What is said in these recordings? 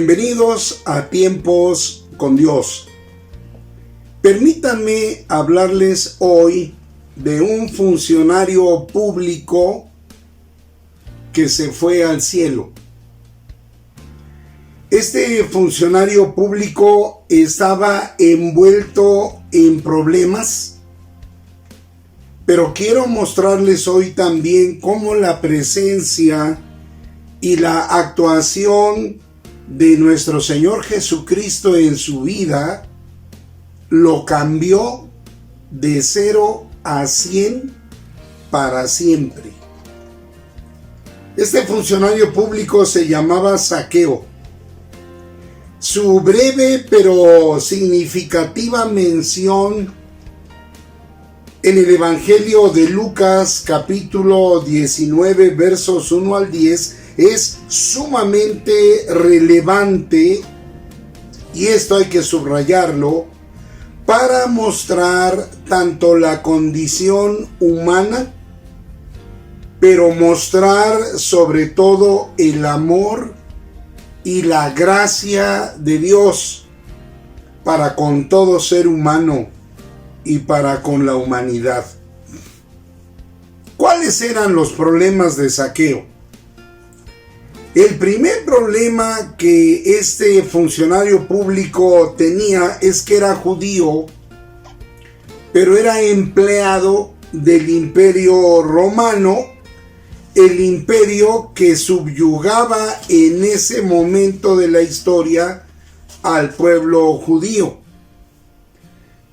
Bienvenidos a Tiempos con Dios. Permítanme hablarles hoy de un funcionario público que se fue al cielo. Este funcionario público estaba envuelto en problemas, pero quiero mostrarles hoy también cómo la presencia y la actuación de nuestro Señor Jesucristo en su vida lo cambió de 0 a 100 para siempre. Este funcionario público se llamaba Zaqueo. Su breve pero significativa mención en el Evangelio de Lucas, capítulo 19, versos 1 al 10, es sumamente relevante, y esto hay que subrayarlo, para mostrar tanto la condición humana, pero mostrar sobre todo el amor y la gracia de Dios para con todo ser humano y para con la humanidad. ¿Cuáles eran los problemas de Zaqueo? El primer problema que este funcionario público tenía es que era judío, pero era empleado del Imperio Romano, el imperio que subyugaba en ese momento de la historia al pueblo judío.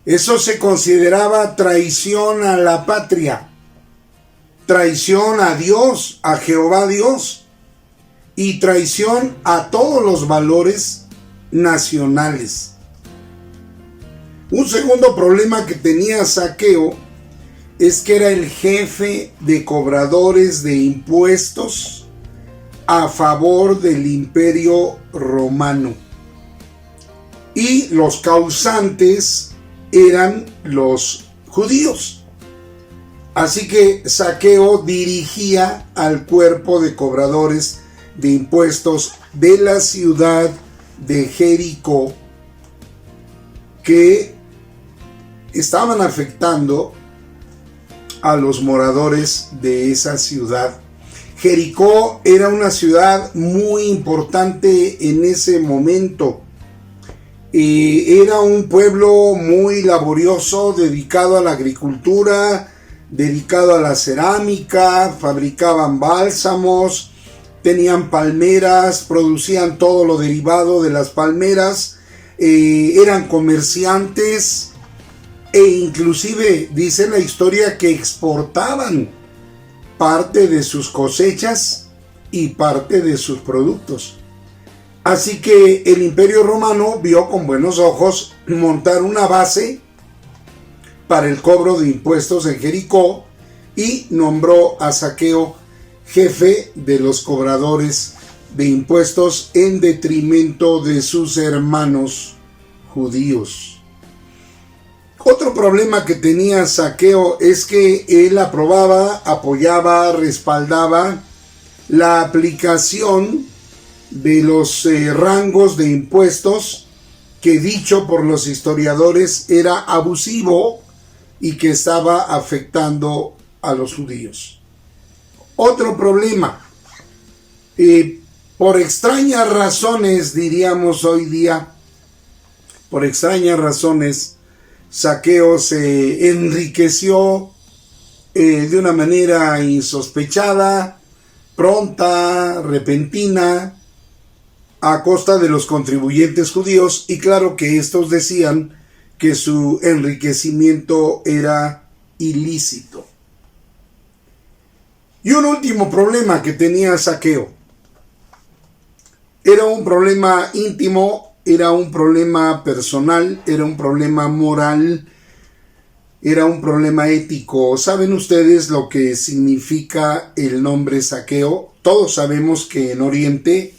Eso se consideraba traición a la patria, traición a Dios, a Jehová Dios, y traición a todos los valores nacionales. Un segundo problema que tenía Zaqueo es que era el jefe de cobradores de impuestos a favor del Imperio Romano. Y los causantes eran los judíos. Así que Zaqueo dirigía al cuerpo de cobradores de impuestos de la ciudad de Jericó, que estaban afectando a los moradores de esa ciudad. Jericó era una ciudad muy importante en ese momento. Era un pueblo muy laborioso, dedicado a la agricultura, dedicado a la cerámica, fabricaban bálsamos, tenían palmeras, producían todo lo derivado de las palmeras, eran comerciantes e inclusive dice la historia que exportaban parte de sus cosechas y parte de sus productos. Así que el Imperio Romano vio con buenos ojos montar una base para el cobro de impuestos en Jericó y nombró a Zaqueo jefe de los cobradores de impuestos en detrimento de sus hermanos judíos. Otro problema que tenía Zaqueo es que él aprobaba, apoyaba, respaldaba la aplicación de los rangos de impuestos que, dicho por los historiadores, era abusivo y que estaba afectando a los judíos. Otro problema, por extrañas razones, diríamos hoy día, por extrañas razones, Zaqueo se enriqueció de una manera insospechada, pronta, repentina, a costa de los contribuyentes judíos, y claro que estos decían que su enriquecimiento era ilícito. Y un último problema que tenía Zaqueo. Era un problema íntimo, era un problema personal, era un problema moral, era un problema ético. ¿Saben ustedes lo que significa el nombre Zaqueo? Todos sabemos que en Oriente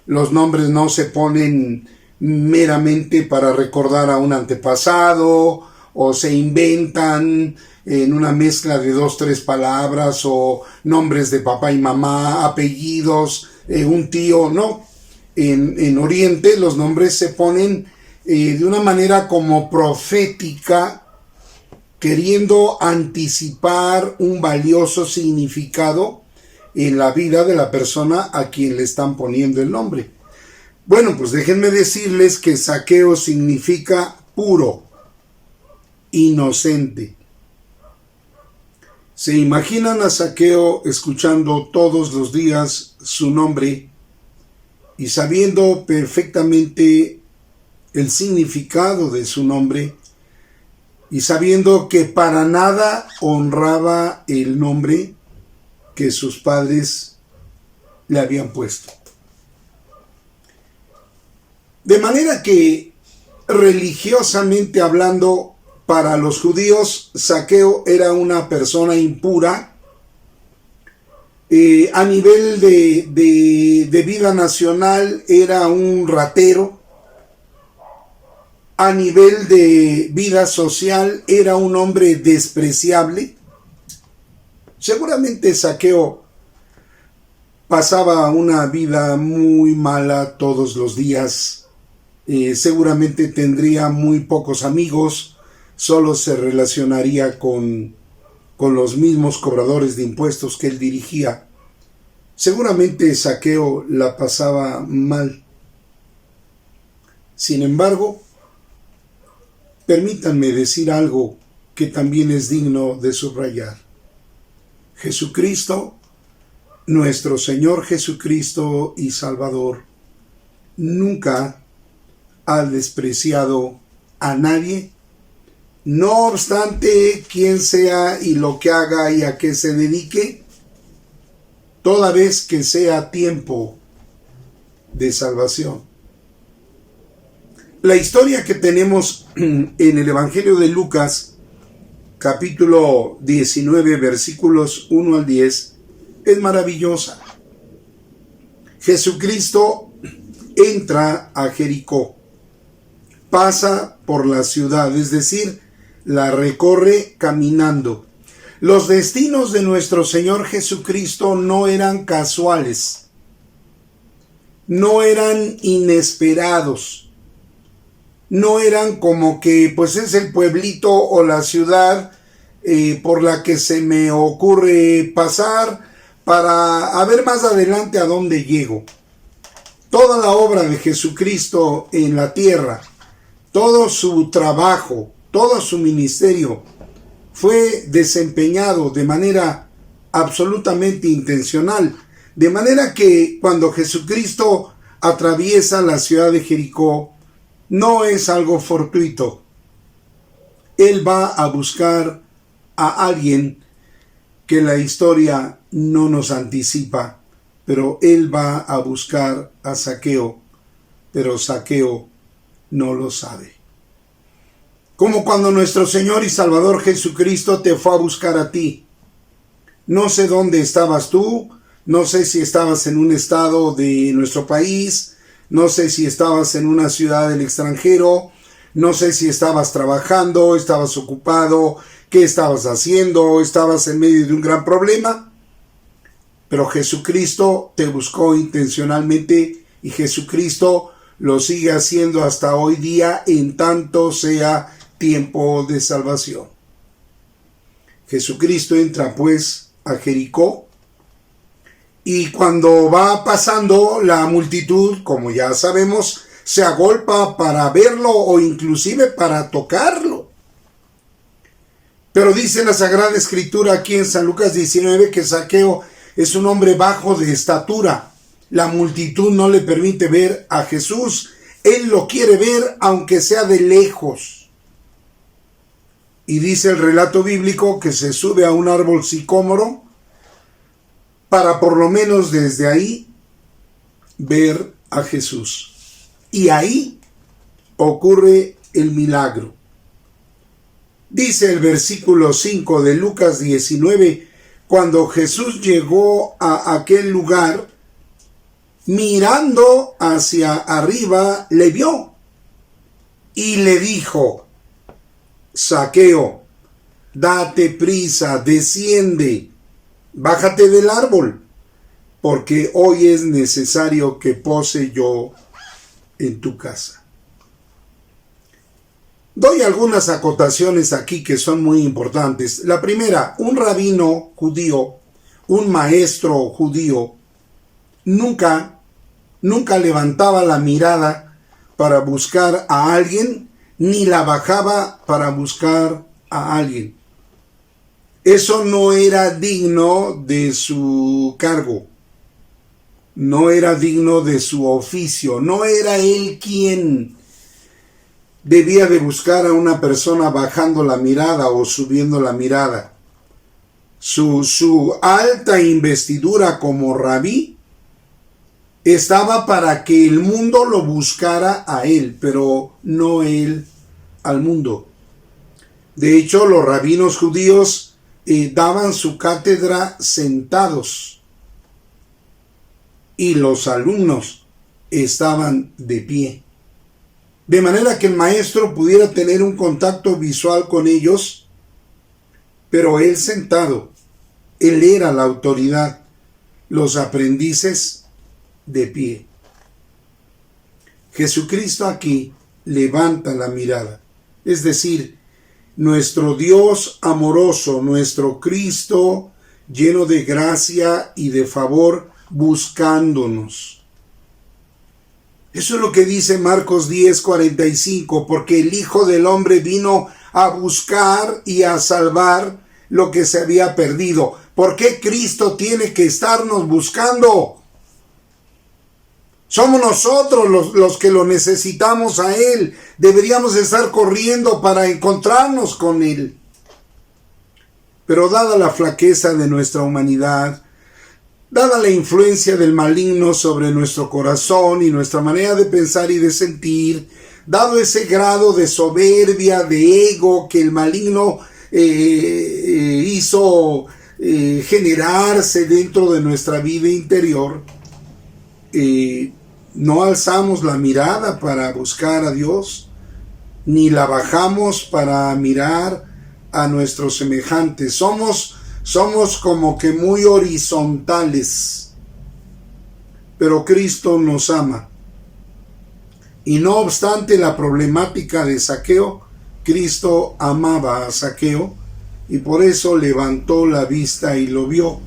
los nombres no se ponen meramente para recordar a un antepasado, o se inventan en una mezcla de 2, 3 palabras, o nombres de papá y mamá, apellidos, un tío, no. en Oriente los nombres se ponen de una manera como profética, queriendo anticipar un valioso significado en la vida de la persona a quien le están poniendo el nombre. Bueno, pues déjenme decirles que Zaqueo significa puro, inocente. ¿Se imaginan a Zaqueo escuchando todos los días su nombre y sabiendo perfectamente el significado de su nombre y sabiendo que para nada honraba el nombre que sus padres le habían puesto? De manera que, religiosamente hablando, para los judíos, Zaqueo era una persona impura. A nivel de vida nacional era un ratero. A nivel de vida social era un hombre despreciable. Seguramente Zaqueo pasaba una vida muy mala todos los días. Seguramente tendría muy pocos amigos. Solo se relacionaría con los mismos cobradores de impuestos que él dirigía. Seguramente Zaqueo la pasaba mal. Sin embargo, permítanme decir algo que también es digno de subrayar. Jesucristo, nuestro Señor Jesucristo y Salvador, nunca ha despreciado a nadie, no obstante quién sea y lo que haga y a qué se dedique, toda vez que sea tiempo de salvación. La historia que tenemos en el Evangelio de Lucas, capítulo 19, versículos 1 al 10, es maravillosa. Jesucristo entra a Jericó, pasa por la ciudad, es decir, la recorre caminando. Los destinos de nuestro Señor Jesucristo no eran casuales, no eran inesperados, no eran como que pues es el pueblito o la ciudad por la que se me ocurre pasar para a ver más adelante a dónde llego. Toda la obra de Jesucristo en la tierra, todo su trabajo, todo su ministerio fue desempeñado de manera absolutamente intencional. De manera que cuando Jesucristo atraviesa la ciudad de Jericó, no es algo fortuito. Él va a buscar a alguien que la historia no nos anticipa, pero él va a buscar a Zaqueo, pero Zaqueo no lo sabe. Como cuando nuestro Señor y Salvador Jesucristo te fue a buscar a ti. No sé dónde estabas tú, no sé si estabas en un estado de nuestro país, no sé si estabas en una ciudad del extranjero, no sé si estabas trabajando, estabas ocupado, qué estabas haciendo, estabas en medio de un gran problema. Pero Jesucristo te buscó intencionalmente y Jesucristo lo sigue haciendo hasta hoy día en tanto sea tiempo de salvación. Jesucristo entra pues a Jericó y cuando va pasando la multitud, como ya sabemos, se agolpa para verlo o inclusive para tocarlo. Pero dice la Sagrada Escritura aquí en San Lucas 19 que Zaqueo es un hombre bajo de estatura. La multitud no le permite ver a Jesús. Él lo quiere ver aunque sea de lejos. Y dice el relato bíblico que se sube a un árbol sicómoro para por lo menos desde ahí ver a Jesús. Y ahí ocurre el milagro. Dice el versículo 5 de Lucas 19, cuando Jesús llegó a aquel lugar, mirando hacia arriba, le vio y le dijo: Zaqueo, date prisa, desciende, bájate del árbol, porque hoy es necesario que pose yo en tu casa. Doy algunas acotaciones aquí que son muy importantes. La primera, un rabino judío, un maestro judío, nunca levantaba la mirada para buscar a alguien, ni la bajaba para buscar a alguien. Eso no era digno de su cargo, no era digno de su oficio, no era él quien debía de buscar a una persona bajando la mirada o subiendo la mirada. Su alta investidura como rabí estaba para que el mundo lo buscara a él, pero no él al mundo. De hecho, los rabinos judíos daban su cátedra sentados y los alumnos estaban de pie. De manera que el maestro pudiera tener un contacto visual con ellos, pero él sentado, él era la autoridad, los aprendices de pie. Jesucristo aquí levanta la mirada, es decir, nuestro Dios amoroso, nuestro Cristo lleno de gracia y de favor, buscándonos. Eso es lo que dice Marcos 10:45, porque el Hijo del Hombre vino a buscar y a salvar lo que se había perdido. ¿Por qué Cristo tiene que estarnos buscando? Somos nosotros los que lo necesitamos a Él. Deberíamos estar corriendo para encontrarnos con Él. Pero dada la flaqueza de nuestra humanidad, dada la influencia del maligno sobre nuestro corazón y nuestra manera de pensar y de sentir, dado ese grado de soberbia, de ego que el maligno hizo generarse dentro de nuestra vida interior, no alzamos la mirada para buscar a Dios, ni la bajamos para mirar a nuestros semejantes. Somos como que muy horizontales, pero Cristo nos ama. Y no obstante la problemática de Zaqueo, Cristo amaba a Zaqueo y por eso levantó la vista y lo vio.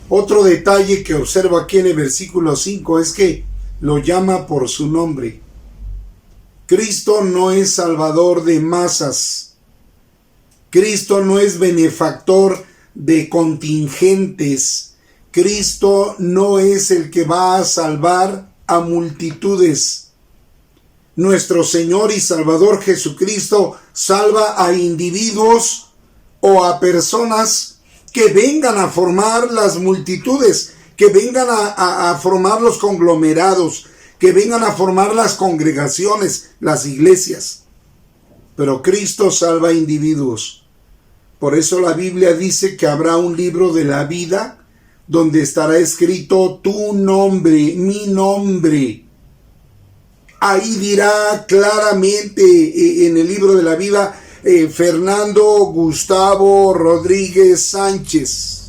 Otro detalle que observo aquí en el versículo 5 es que lo llama por su nombre. Cristo no es salvador de masas. Cristo no es benefactor de contingentes. Cristo no es el que va a salvar a multitudes. Nuestro Señor y Salvador Jesucristo salva a individuos o a personas que vengan a formar las multitudes, que vengan a formar los conglomerados, que vengan a formar las congregaciones, las iglesias. Pero Cristo salva a individuos. Por eso la Biblia dice que habrá un libro de la vida donde estará escrito tu nombre, mi nombre. Ahí dirá claramente en el libro de la vida Fernando Gustavo Rodríguez Sánchez.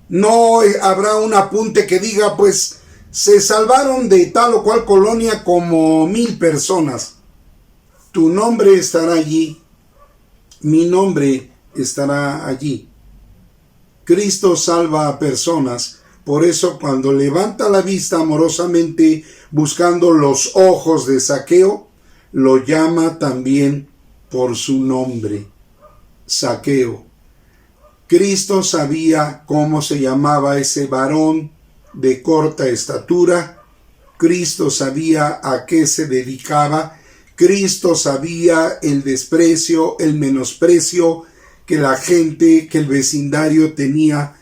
No habrá un apunte que diga, pues, se salvaron de tal o cual colonia como 1000 personas. Tu nombre estará allí. Mi nombre estará allí. Cristo salva a personas. Por eso cuando levanta la vista amorosamente buscando los ojos de Zaqueo, lo llama también por su nombre, Zaqueo. Cristo sabía cómo se llamaba ese varón de corta estatura. Cristo sabía a qué se dedicaba. Cristo sabía el desprecio, el menosprecio que la gente, que el vecindario tenía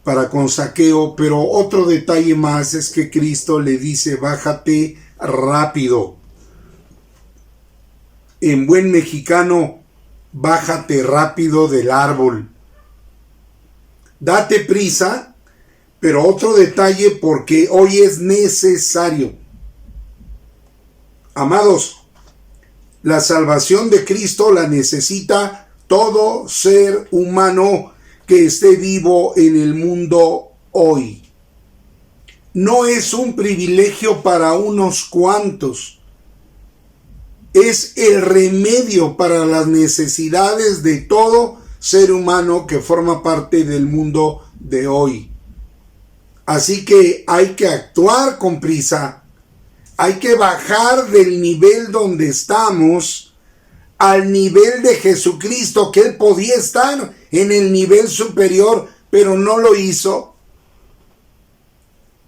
para con Zaqueo. Pero otro detalle más es que Cristo le dice, bájate rápido. En buen mexicano, bájate rápido del árbol. Date prisa, pero otro detalle porque hoy es necesario. Amados, la salvación de Cristo la necesita todo ser humano que esté vivo en el mundo hoy. No es un privilegio para unos cuantos. Es el remedio para las necesidades de todo ser humano que forma parte del mundo de hoy. Así que hay que actuar con prisa. Hay que bajar del nivel donde estamos al nivel de Jesucristo, que Él podía estar en el nivel superior, pero no lo hizo.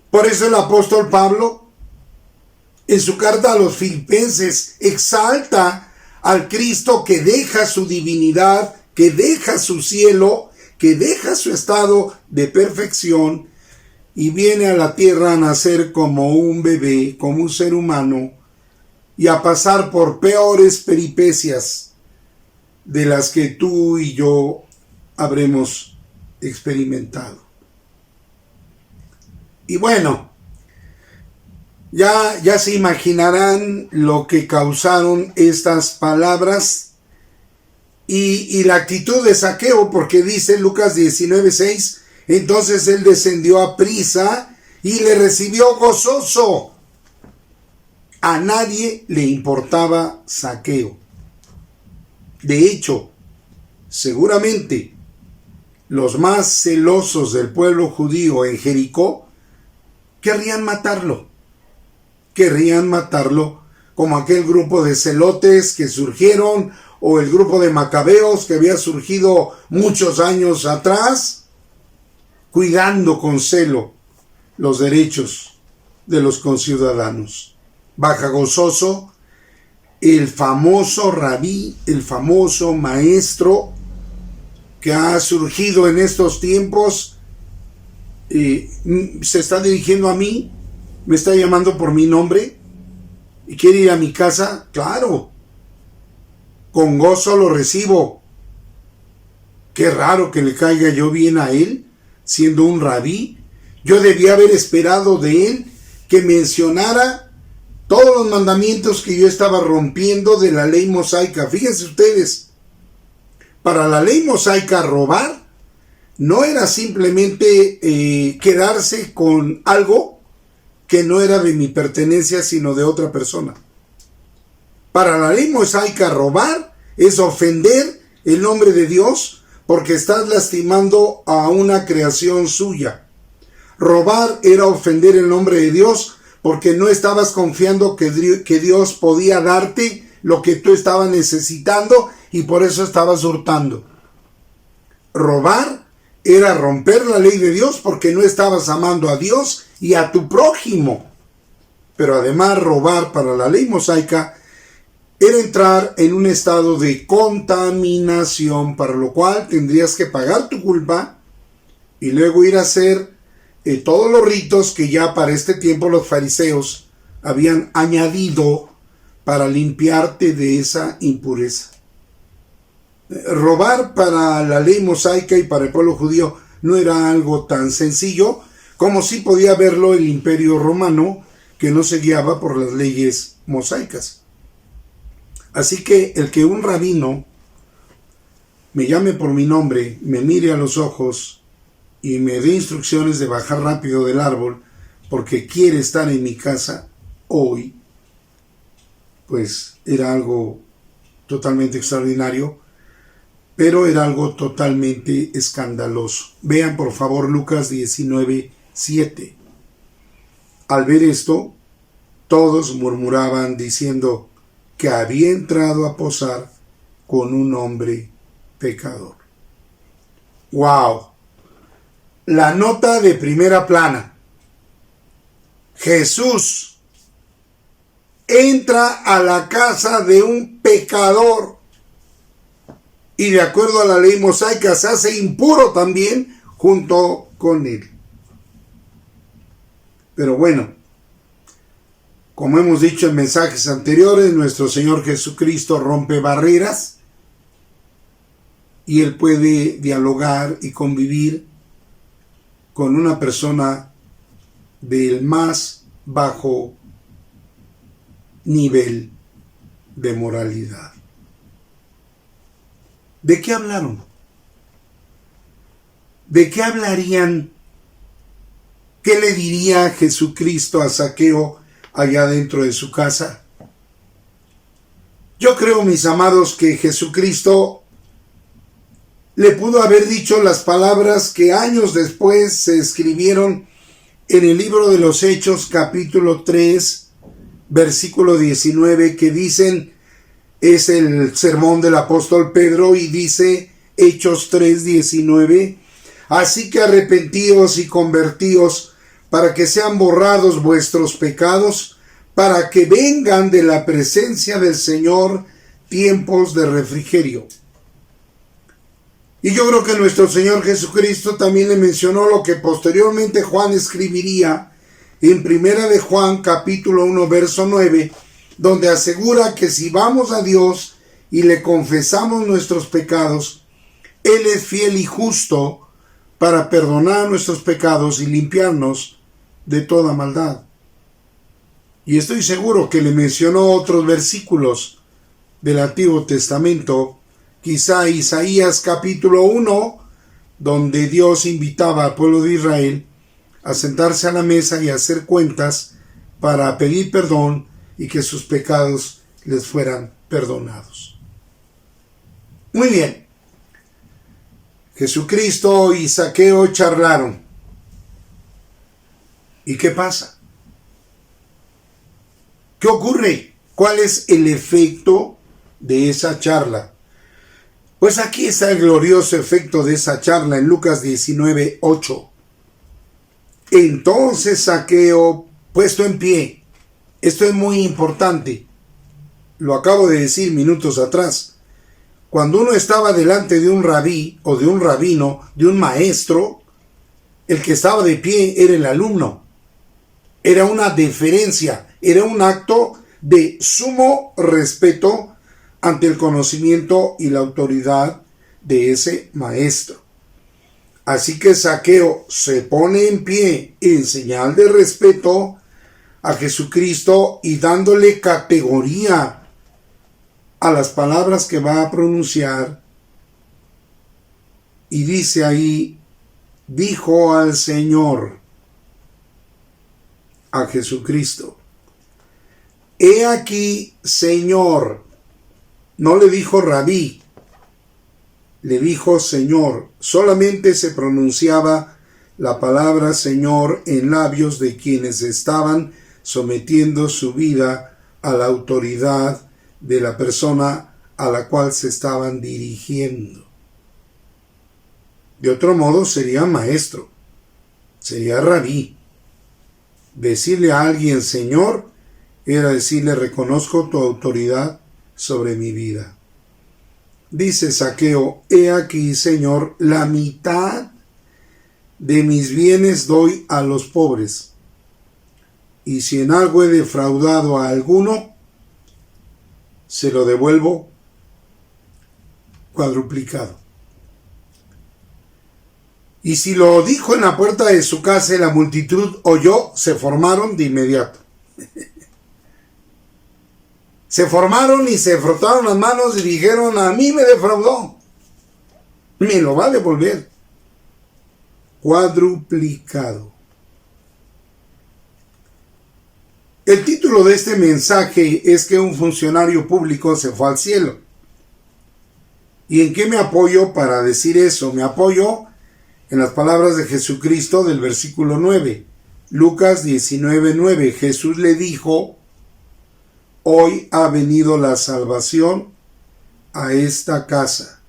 Por eso el apóstol Pablo, en su carta a los Filipenses, exalta al Cristo que deja su divinidad, que deja su cielo, que deja su estado de perfección y viene a la tierra a nacer como un bebé, como un ser humano, y a pasar por peores peripecias de las que tú y yo habremos experimentado. Y bueno, ya se imaginarán lo que causaron estas palabras y la actitud de Zaqueo, porque dice Lucas 19:6, entonces él descendió a prisa y le recibió gozoso. A nadie le importaba Zaqueo. De hecho, seguramente los más celosos del pueblo judío en Jericó querrían matarlo. Querrían matarlo como aquel grupo de celotes que surgieron, o el grupo de macabeos que había surgido muchos años atrás, cuidando con celo los derechos de los conciudadanos. Baja gozoso el famoso rabí, el famoso maestro que ha surgido en estos tiempos, se está dirigiendo a mí, me está llamando por mi nombre y quiere ir a mi casa. Claro, con gozo lo recibo. Qué raro que le caiga yo bien a él, siendo un rabí. Yo debía haber esperado de él que mencionara todos los mandamientos que yo estaba rompiendo de la ley mosaica. Fíjense ustedes, para la ley mosaica robar no era simplemente quedarse con algo que no era de mi pertenencia, sino de otra persona. Para la ley mosaica robar es ofender el nombre de Dios porque estás lastimando a una creación suya. Robar era ofender el nombre de Dios porque no estabas confiando que Dios podía darte lo que tú estabas necesitando y por eso estabas hurtando. Robar era romper la ley de Dios porque no estabas amando a Dios y a tu prójimo. Pero además robar para la ley mosaica era entrar en un estado de contaminación, para lo cual tendrías que pagar tu culpa y luego ir a hacer todos los ritos que ya para este tiempo los fariseos habían añadido para limpiarte de esa impureza. Robar para la ley mosaica y para el pueblo judío no era algo tan sencillo como sí podía verlo el Imperio Romano, que no se guiaba por las leyes mosaicas. Así que el que un rabino me llame por mi nombre, me mire a los ojos y me dé instrucciones de bajar rápido del árbol porque quiere estar en mi casa hoy, pues era algo totalmente extraordinario, pero era algo totalmente escandaloso. Vean por favor Lucas 19:7. Al ver esto, todos murmuraban diciendo que había entrado a posar con un hombre pecador. ¡Wow! La nota de primera plana. Jesús entra a la casa de un pecador y de acuerdo a la ley mosaica se hace impuro también junto con él. Pero bueno, como hemos dicho en mensajes anteriores, nuestro Señor Jesucristo rompe barreras y Él puede dialogar y convivir con una persona del más bajo nivel de moralidad. ¿De qué hablaron? ¿De qué hablarían ¿Qué le diría Jesucristo a Zaqueo allá dentro de su casa? Yo creo, mis amados, que Jesucristo le pudo haber dicho las palabras que años después se escribieron en el libro de los Hechos, capítulo 3, versículo 19, que dicen, es el sermón del apóstol Pedro, y dice Hechos 3, 19, así que arrepentíos y convertíos para que sean borrados vuestros pecados, para que vengan de la presencia del Señor tiempos de refrigerio. Y yo creo que nuestro Señor Jesucristo también le mencionó lo que posteriormente Juan escribiría en Primera de Juan, capítulo 1, verso 9, donde asegura que si vamos a Dios y le confesamos nuestros pecados, Él es fiel y justo para perdonar nuestros pecados y limpiarnos de toda maldad. Y estoy seguro que le mencionó otros versículos del Antiguo Testamento, quizá Isaías capítulo 1, donde Dios invitaba al pueblo de Israel a sentarse a la mesa y a hacer cuentas para pedir perdón y que sus pecados les fueran perdonados. Muy bien. Jesucristo y Zaqueo charlaron. ¿Y qué pasa? ¿Qué ocurre? ¿Cuál es el efecto de esa charla? Pues aquí está el glorioso efecto de esa charla en Lucas 19, 8. Entonces Zaqueo, puesto en pie, esto es muy importante, lo acabo de decir minutos atrás, cuando uno estaba delante de un rabí o de un rabino, de un maestro, el que estaba de pie era el alumno. Era una deferencia, era un acto de sumo respeto ante el conocimiento y la autoridad de ese maestro. Así que Zaqueo se pone en pie en señal de respeto a Jesucristo y dándole categoría a las palabras que va a pronunciar. Y dice ahí, dijo al Señor, a Jesucristo, he aquí, Señor. No le dijo rabí, le dijo Señor. Solamente se pronunciaba la palabra Señor en labios de quienes estaban sometiendo su vida a la autoridad de la persona a la cual se estaban dirigiendo. De otro modo sería maestro, sería rabí. Decirle a alguien Señor era decirle reconozco tu autoridad sobre mi vida. Dice Zaqueo, he aquí, Señor, la mitad de mis bienes doy a los pobres, y si en algo he defraudado a alguno, se lo devuelvo cuadruplicado. Y si lo dijo en la puerta de su casa y la multitud oyó, se formaron de inmediato. Se formaron y se frotaron las manos y dijeron, a mí me defraudó, me lo va a devolver. Cuadruplicado. El título de este mensaje es que un funcionario público se fue al cielo. ¿Y en qué me apoyo para decir eso? Me apoyo en las palabras de Jesucristo del versículo 9. Lucas 19, 9. Jesús le dijo, hoy ha venido la salvación a esta casa,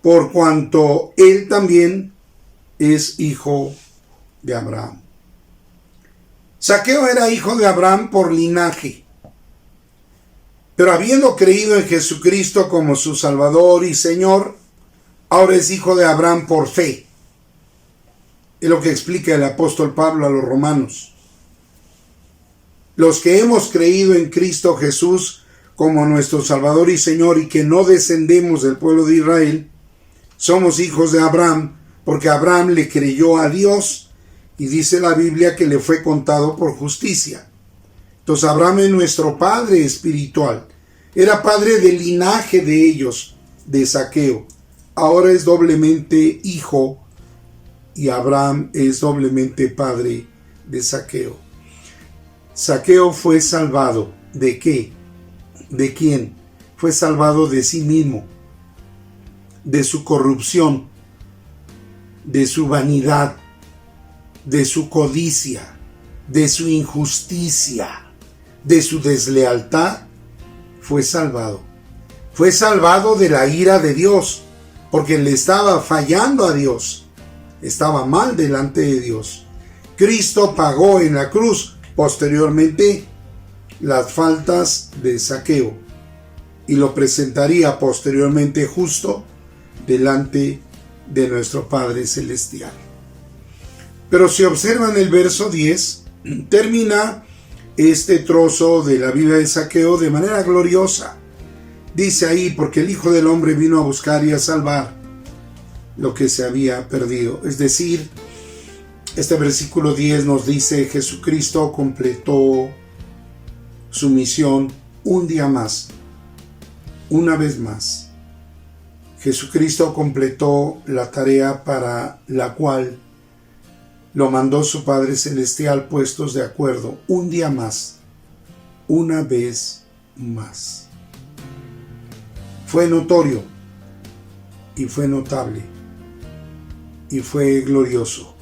por cuanto él también es hijo de Abraham. Zaqueo era hijo de Abraham por linaje, pero habiendo creído en Jesucristo como su Salvador y Señor, ahora es hijo de Abraham por fe. Es lo que explica el apóstol Pablo a los romanos. Los que hemos creído en Cristo Jesús como nuestro Salvador y Señor y que no descendemos del pueblo de Israel, somos hijos de Abraham porque Abraham le creyó a Dios y dice la Biblia que le fue contado por justicia. Entonces Abraham es nuestro padre espiritual. Era padre del linaje de ellos, de Zaqueo. Ahora es doblemente hijo y Abraham es doblemente padre de Zaqueo. Zaqueo fue salvado. ¿De qué? ¿De quién? Fue salvado de sí mismo, de su corrupción, de su vanidad, de su codicia, de su injusticia, de su deslealtad. Fue salvado. Fue salvado de la ira de Dios, porque le estaba fallando a Dios. Estaba mal delante de Dios. Cristo pagó en la cruz posteriormente las faltas de Zaqueo y lo presentaría posteriormente justo delante de nuestro Padre Celestial. Pero si observan el verso 10, termina este trozo de la vida de Zaqueo de manera gloriosa. Dice ahí, porque el Hijo del Hombre vino a buscar y a salvar lo que se había perdido. Es decir, este versículo 10 nos dice: Jesucristo completó su misión un día más, una vez más. Jesucristo completó la tarea para la cual lo mandó su Padre Celestial, puestos de acuerdo, un día más, una vez más. Fue notorio y fue notable y fue glorioso.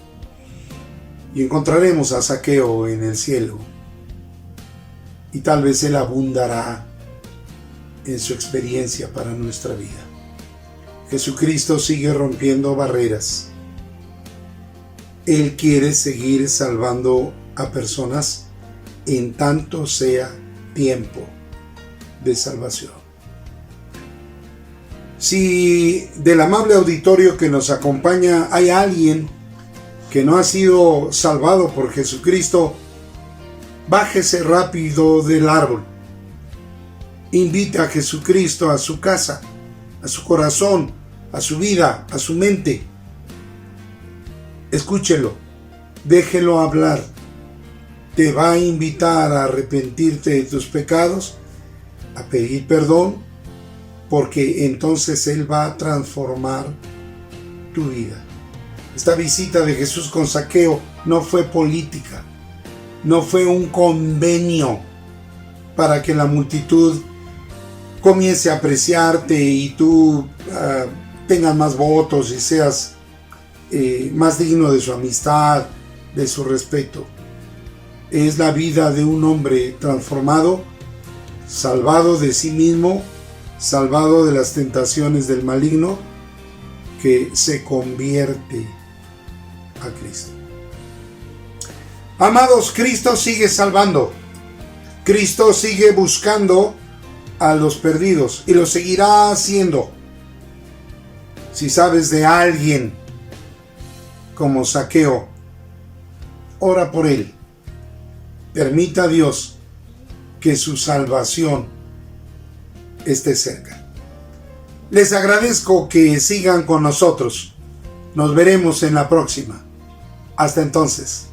Y encontraremos a Zaqueo en el cielo, y tal vez él abundará en su experiencia para nuestra vida. Jesucristo sigue rompiendo barreras. Él quiere seguir salvando a personas en tanto sea tiempo de salvación. Si del amable auditorio que nos acompaña hay alguien que no ha sido salvado por Jesucristo, bájese rápido del árbol. Invita a Jesucristo a su casa, a su corazón, a su vida, a su mente. Escúchelo, déjelo hablar. Te va a invitar a arrepentirte de tus pecados, a pedir perdón, porque entonces Él va a transformar tu vida. Esta visita de Jesús con Zaqueo no fue política, no fue un convenio para que la multitud comience a apreciarte y tú tengas más votos y seas más digno de su amistad, de su respeto. Es la vida de un hombre transformado, salvado de sí mismo, salvado de las tentaciones del maligno, que se convierte a Cristo. Amados, Cristo sigue salvando. Cristo sigue buscando a los perdidos y lo seguirá haciendo. Si sabes de alguien como Zaqueo, ora por él. Permita a Dios que su salvación esté cerca. Les agradezco que sigan con nosotros. Nos veremos en la próxima. Hasta entonces.